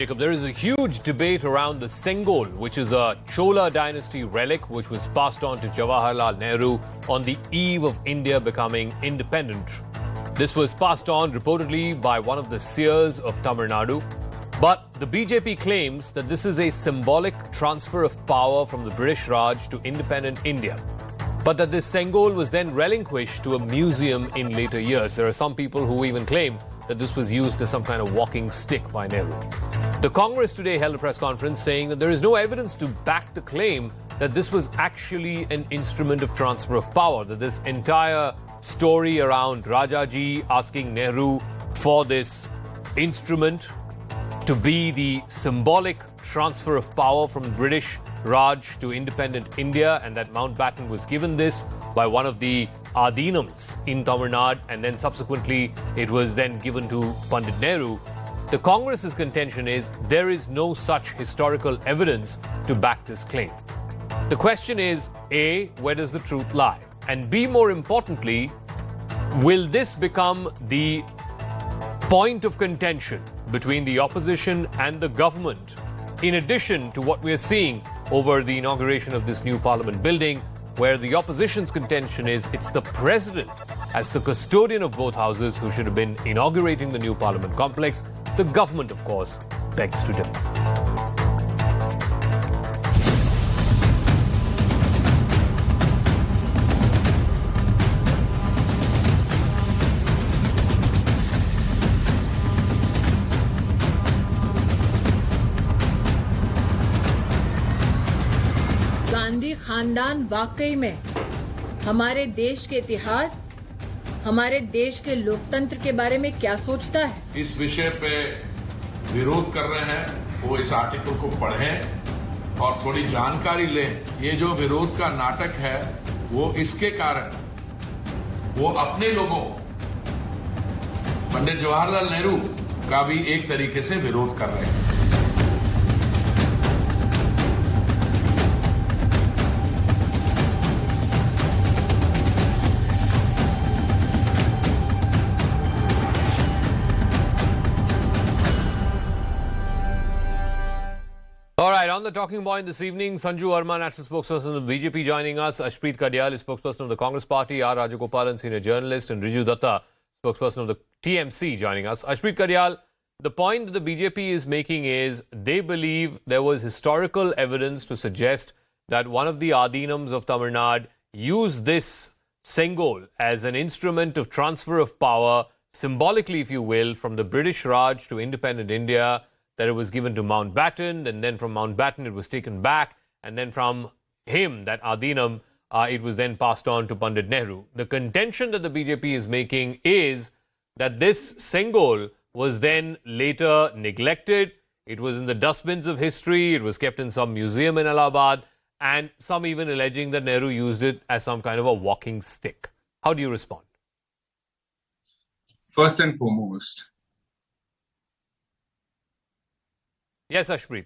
Jacob, there is a huge debate around the Sengol, which is a Chola dynasty relic which was passed on to Jawaharlal Nehru on the eve of India becoming independent. This was passed on reportedly by one of the seers of Tamil Nadu. But the BJP claims that this is a symbolic transfer of power from the British Raj to independent India. But that this Sengol was then relinquished to a museum in later years. There are some people who even claim that this was used as some kind of walking stick by Nehru. The Congress today held a press conference saying that there is no evidence to back the claim that this was actually an instrument of transfer of power, that this entire story around Rajaji asking Nehru for this instrument to be the symbolic transfer of power from British Raj to independent India, and that Mountbatten was given this by one of the Adinams in Tamil Nadu, and then subsequently it was then given to Pandit Nehru. The Congress's contention is there is no such historical evidence to back this claim. The question is, A, where does the truth lie? And B, more importantly, will this become the point of contention between the opposition and the government, in addition to what we are seeing over the inauguration of this new parliament building, where the opposition's contention is it's the president, as the custodian of both houses, who should have been inaugurating the new parliament complex. The government, of course, begs to differ. Gandhi खानदान वाकई में हमारे देश के इतिहास, हमारे देश के लोकतंत्र के बारे में क्या सोचता है? इस विषय पे विरोध कर रहे हैं वो इस आर्टिकल को पढ़ें और थोड़ी जानकारी लें। ये जो विरोध का नाटक है वो इसके कारण वो अपने लोगों पंडित जवाहरलाल नेहरू का भी एक तरीके से विरोध कर रहे हैं। All right, on the talking point this evening, Sanju Verma, national spokesperson of the BJP, joining us. Ashpreet Kadyal is spokesperson of the Congress Party. R. Rajagopalan, senior journalist, and Riju Dutta, spokesperson of the TMC, joining us. Ashpreet Kadyal, the point that the BJP is making is they believe there was historical evidence to suggest that one of the Adinams of Tamil Nadu used this Sengol as an instrument of transfer of power, symbolically, if you will, from the British Raj to independent India, that it was given to Mountbatten, and then from Mountbatten it was taken back, and then from him, that Adinam, it was then passed on to Pandit Nehru. The contention that the BJP is making is that this Sengol was then later neglected. It was in the dustbins of history. It was kept in some museum in Allahabad, and some even alleging that Nehru used it as some kind of a walking stick. How do you respond? First and foremost, yes, Ashpreet.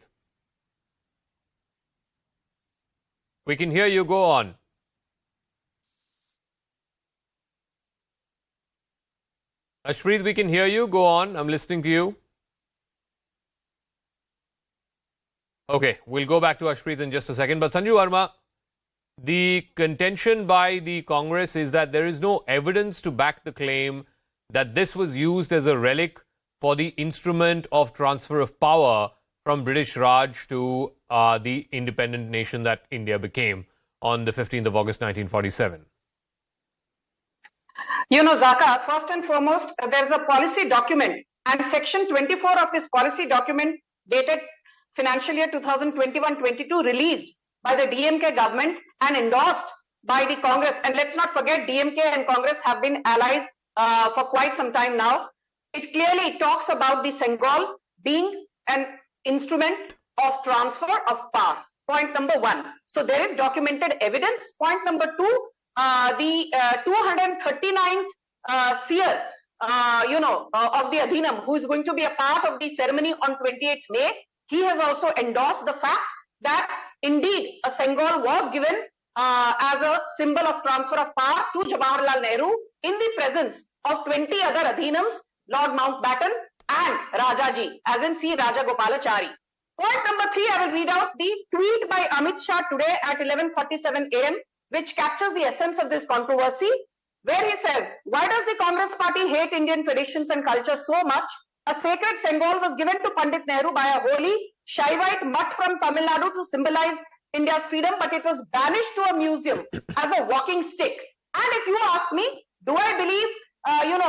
We can hear you. Go on. Ashpreet, we can hear you. Go on. I'm listening to you. Okay, we'll go back to Ashpreet in just a second. But Sanju Verma, the contention by the Congress is that there is no evidence to back the claim that this was used as a relic for the instrument of transfer of power from British Raj to the independent nation that India became on the 15th of August 1947. You know, Zaka, first and foremost, there's a policy document, and section 24 of this policy document dated financial year 2021-22 released by the DMK government and endorsed by the Congress. And let's not forget, DMK and Congress have been allies for quite some time now. It clearly talks about the Sengol being an instrument of transfer of power. Point number one. So there is documented evidence. Point number two, the 239th seer, of the Adhinam, who is going to be a part of the ceremony on 28th May, he has also endorsed the fact that indeed a Sengol was given as a symbol of transfer of power to Jawaharlal Nehru in the presence of 20 other Adhinams, Lord Mountbatten, and Rajaji, as in C. Rajagopalachari. Point number 3, I will read out the tweet by Amit Shah today at 11:47 a.m., which captures the essence of this controversy, where he says, why does the Congress party hate Indian traditions and culture so much? A sacred Sengol was given to Pandit Nehru by a holy Shaivite mutt from Tamil Nadu to symbolize India's freedom, but it was banished to a museum as a walking stick. And if you ask me, do I believe,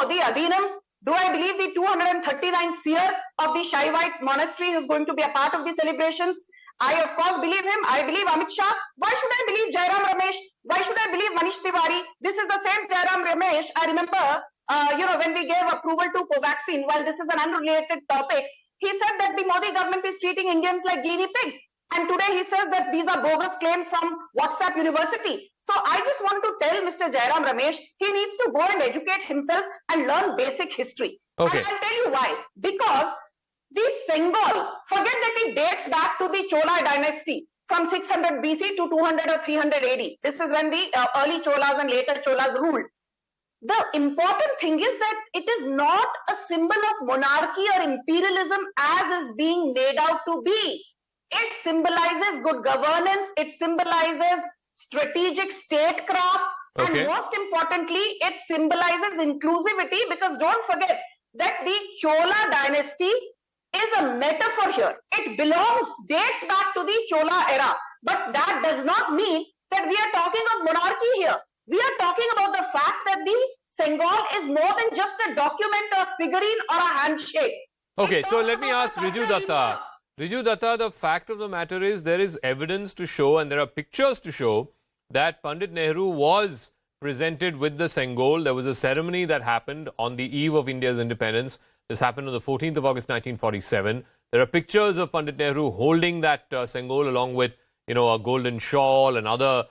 the Adinams? Do I believe the 239th seer of the Shaivite monastery is going to be a part of the celebrations? I, of course, believe him. I believe Amit Shah. Why should I believe Jairam Ramesh? Why should I believe Manish Tiwari? This is the same Jairam Ramesh. I remember, when we gave approval to Covaxin, while this is an unrelated topic, he said that the Modi government is treating Indians like guinea pigs. And today he says that these are bogus claims from WhatsApp University. So I just want to tell Mr. Jairam Ramesh, he needs to go and educate himself and learn basic history. Okay. And I'll tell you why. Because the Sengol, forget that it dates back to the Chola dynasty from 600 BC to 200 or 300 AD. This is when the early Cholas and later Cholas ruled. The important thing is that it is not a symbol of monarchy or imperialism as is being made out to be. It symbolizes good governance, it symbolizes strategic statecraft, Okay. and most importantly, it symbolizes inclusivity, because don't forget that the Chola dynasty is a metaphor here. It dates back to the Chola era, but that does not mean that we are talking of monarchy here. We are talking about the fact that the Sengol is more than just a document, a figurine, or a handshake. Okay, It so talks let me about ask the Riju cultural Dutta. ethos. Riju Dutta, the fact of the matter is there is evidence to show and there are pictures to show that Pandit Nehru was presented with the Sengol. There was a ceremony that happened on the eve of India's independence. This happened on the 14th of August 1947. There are pictures of Pandit Nehru holding that Sengol along with, a golden shawl and other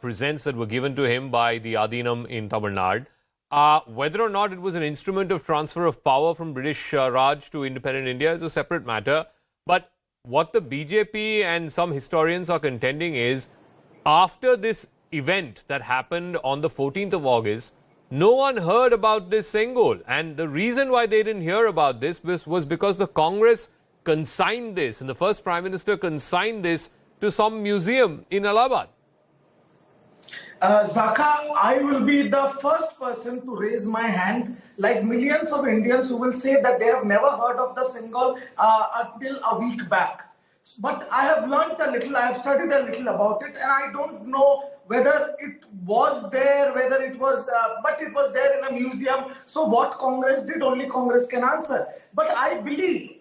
presents that were given to him by the Adinam in Tamil Nadu. Whether or not it was an instrument of transfer of power from British Raj to independent India is a separate matter. But what the BJP and some historians are contending is, after this event that happened on the 14th of August, no one heard about this Sengol. And the reason why they didn't hear about this was because the Congress consigned this, and the first Prime Minister consigned this to some museum in Allahabad. Zaka, I will be the first person to raise my hand, like millions of Indians who will say that they have never heard of the Sengol until a week back. But I have learnt a little, I have studied a little about it, and I don't know whether it was there, whether it was, but it was there in a museum. So what Congress did, only Congress can answer. But I believe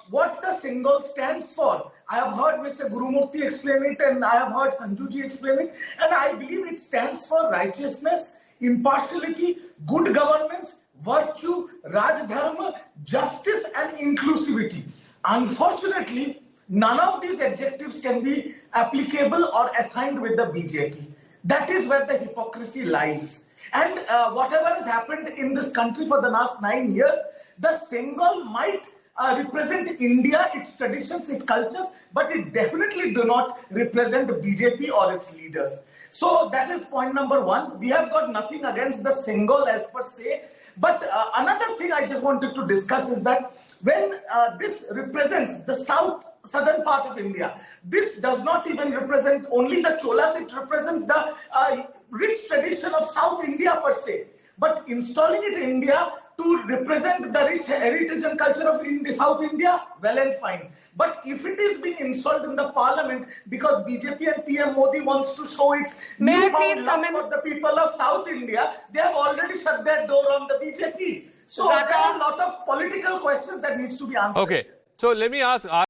what the Sengol stands for, I have heard Mr. Gurumurthy explain it, and I have heard Sanjuji explain it, and I believe it stands for righteousness, impartiality, good governance, virtue, Rajdharma, justice and inclusivity. Unfortunately, none of these adjectives can be applicable or assigned with the BJP. That is where the hypocrisy lies. And whatever has happened in this country for the last 9 years, the Sengol might represent India, its traditions, its cultures, but it definitely do not represent BJP or its leaders. So that is point number one. We have got nothing against the Sengol as per se. But another thing I just wanted to discuss is that when this represents the southern part of India, this does not even represent only the Cholas, it represents the rich tradition of South India per se. But installing it in India to represent the rich heritage and culture of South India, well and fine. But if it is being installed in the parliament because BJP and PM Modi wants to show its newfound love for the people of South India, they have already shut their door on the BJP. So there are a lot of political questions that needs to be answered. Okay, so let me ask.